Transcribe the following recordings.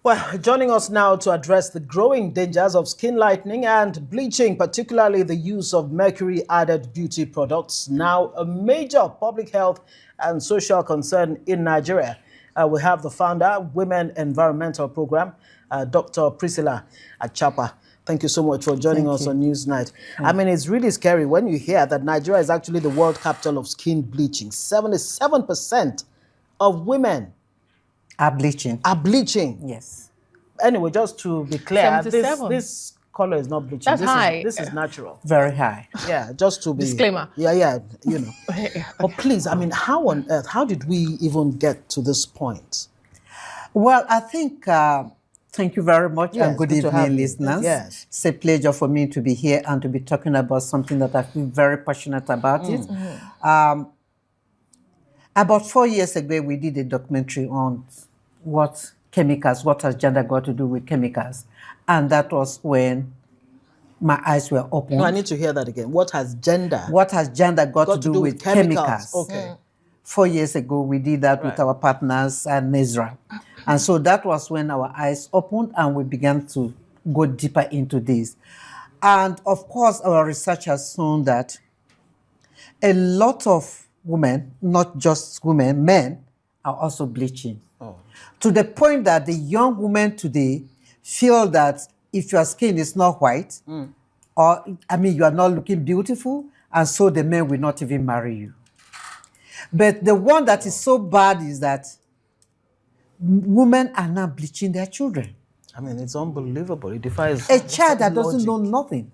Well, joining us now to address the growing dangers of skin lightening and bleaching, particularly the use of mercury-added beauty products, now a major public health and social concern in Nigeria. We have the founder, Women Environmental Program, Dr. Priscilla Achakpa. Thank you so much for joining us on Newsnight. I mean, it's really scary when you hear that Nigeria is actually the world capital of skin bleaching. 77% of women are bleaching. Yes. Anyway, just to be clear, this color is not bleaching. That's high. This is natural. Very high. Yeah, just to be... Disclaimer. Yeah, you know. But please, I mean, how on earth, how did we even get to this point? Well, I think, thank you very much, and good evening, listeners. Yes. It's a pleasure for me to be here and to be talking about something that I feel very passionate about it. About 4 years ago, we did a documentary on what has gender got to do with chemicals? And that was when my eyes were open. No, I need to hear that again. What has gender got to do with chemicals? Okay. 4 years ago, we did that with our partners at Nigerian. And so that was when our eyes opened and we began to go deeper into this. And of course, our research has shown that a lot of women, not just women, men, are also bleaching. To the point that the young women today feel that if your skin is not white, or, I mean, you are not looking beautiful, and so the men will not even marry you. But the one that is so bad is that women are now bleaching their children. I mean, it's unbelievable. It defies a child that doesn't know nothing.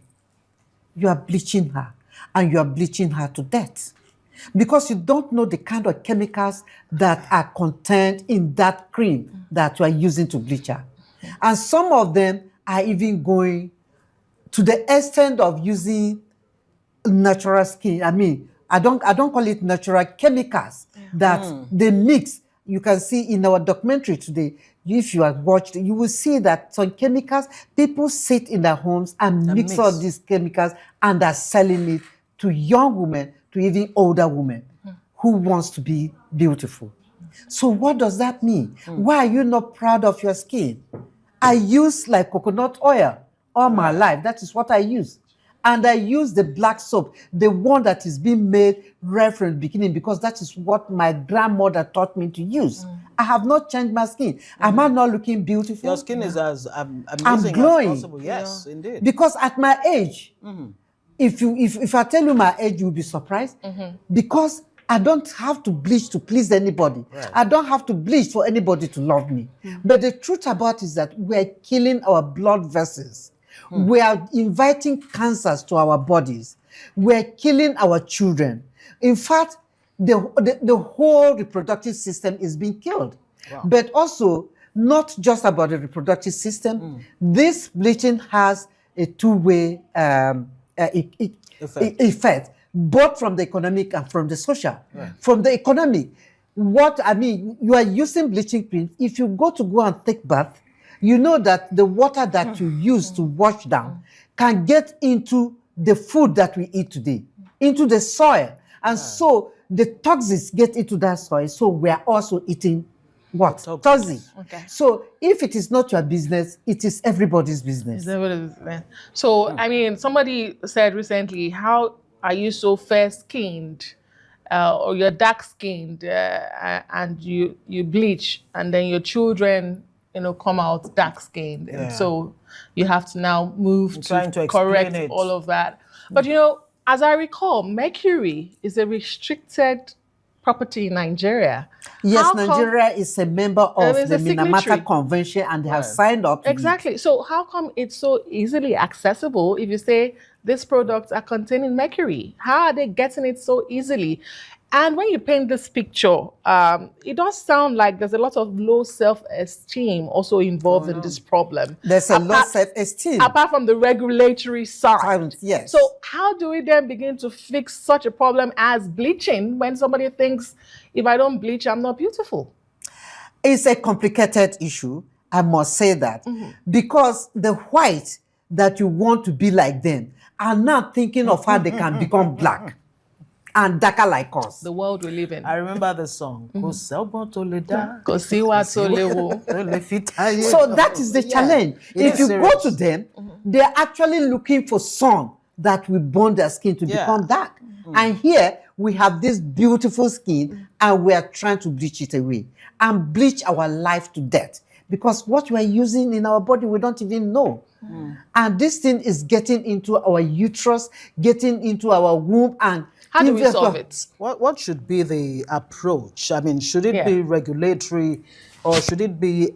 You are bleaching her, and you are bleaching her to death. Because you don't know the kind of chemicals that are contained in that cream that you are using to bleach her. And some of them are even going to the extent of using natural skin. I mean, I don't call it natural chemicals that they mix. You can see in our documentary today, if you have watched, you will see that some chemicals, people sit in their homes and mix all these chemicals and are selling it to young women, to even older women who wants to be beautiful. So what does that mean? Why are you not proud of your skin? I use like coconut oil all my life. That is what I use. And I use the black soap, the one that is being made right from the beginning, because that is what my grandmother taught me to use. I have not changed my skin. Am I not looking beautiful? Your skin is as amazing I'm glowing. as possible. Yes, indeed. Because at my age, if I tell you my age, you'll be surprised. Because I don't have to bleach to please anybody. I don't have to bleach for anybody to love me. But the truth about it is that we're killing our blood vessels. We are inviting cancers to our bodies. We're killing our children. In fact, the whole reproductive system is being killed. But also, not just about the reproductive system. This bleaching has a two-way effect, both from the economic and from the social. From the economic, you are using bleaching cream. If you go and take bath, you know that the water that you use to wash down can get into the food that we eat today, into the soil. And so the toxins get into that soil. So we are also eating what? Toxins. Okay. So if it is not your business, it is everybody's business. So, I mean, somebody said recently, how are you so fair-skinned or you're dark-skinned and you bleach and then your children, come out dark-skinned. And so you have to now move to correct all of that. But, as I recall, mercury is a restricted property in Nigeria. Yes, Nigeria is a member of the Minamata Convention and they have signed up to Exactly. So how come it's so easily accessible if you say these products are containing mercury? How are they getting it so easily? And when you paint this picture, it does sound like there's a lot of low self-esteem also involved in this problem. There's a low self-esteem. Apart from the regulatory side. Yes. So how do we then begin to fix such a problem as bleaching when somebody thinks, if I don't bleach, I'm not beautiful? It's a complicated issue, I must say that. Because the white that you want to be like them are now thinking of how they can become black. and darker like us. The world we live in. I remember the song. Kò sẹ́gbọ́n tó lè dá. Kò sí wa tó léwu. tó lè fi táyé. So that is the challenge. It If is you serious. go to them, they're actually looking for sun that will burn their skin to become dark. And here we have this beautiful skin and we are trying to bleach it away and bleach our life to death. Because what we are using in our body, we don't even know. And this thing is getting into our uterus, getting into our womb. And How do we solve it? What should be the approach? I mean, should it be regulatory or should it be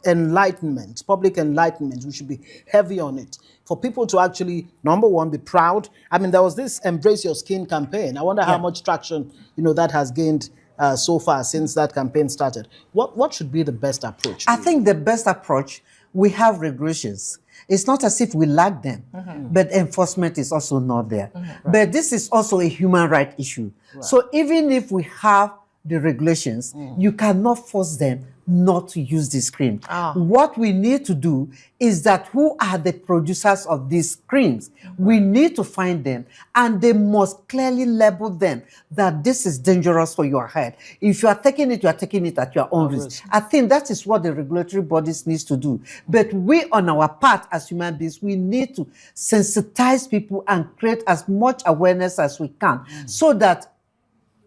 enlightenment, public enlightenment? We should be heavy on it for people to actually, number one, be proud. I mean, there was this Embrace Your Skin campaign. I wonder how much traction, that has gained so far since that campaign started. What should be the best approach? I think the best approach, we have regulations. It's not as if we lack them, but enforcement is also not there. But this is also a human right issue. So even if we have the regulations, you cannot force them not to use this cream. What we need to do is that who are the producers of these creams? We need to find them, and they must clearly label them that this is dangerous for your head. If you are taking it at your own risk. I think that is what the regulatory bodies needs to do. But we, on our part as human beings, we need to sensitize people and create as much awareness as we can so that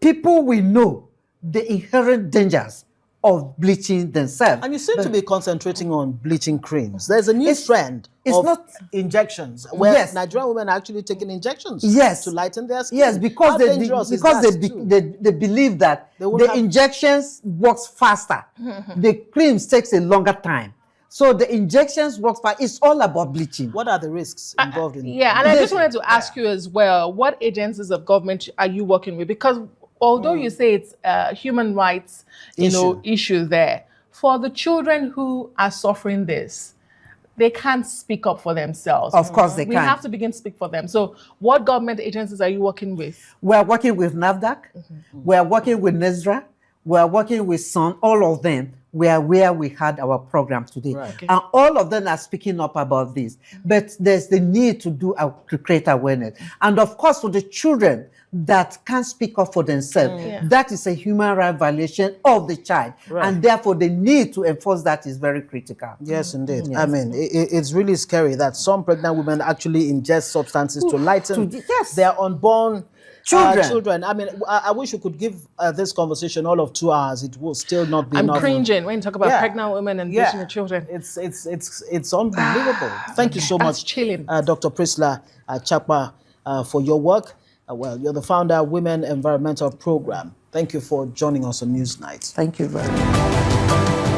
people will know the inherent dangers of bleaching themselves. And you seem to be concentrating on bleaching creams. There's a new trend of injections where Nigerian women are actually taking injections to lighten their skin. Yes, because How they dangerous is because that they believe that the injections works faster. The creams takes a longer time. So the injections work fast. It's all about bleaching. What are the risks involved in it? Yeah, and I just wanted to ask you as well, what agencies of government are you working with? Because although you say it's human rights, issue there, for the children who are suffering this, they can't speak up for themselves. Of course they We can't. have to begin to speak for them. So what government agencies are you working with? We are working with NAFDAC. We are working with NESRA. We are working with SUN. All of them were where we had our program today. And all of them are speaking up about this. But there's the need to create awareness. And of course, for the children that can't speak up for themselves, that is a human right violation of the child. And therefore, the need to enforce that is very critical. Yes, indeed. I mean, it's really scary that some pregnant women actually ingest substances to lighten their unborn children. I mean, I wish we could give this conversation all of 2 hours. It will still not be enough. I'm cringing when you talk about pregnant women and bleaching the children. It's unbelievable. Thank you so much, chilling. Dr. Priscilla Achakpa, for your work. Well, you're the founder of Women Environmental Program. Thank you for joining us on Newsnight. Thank you very much.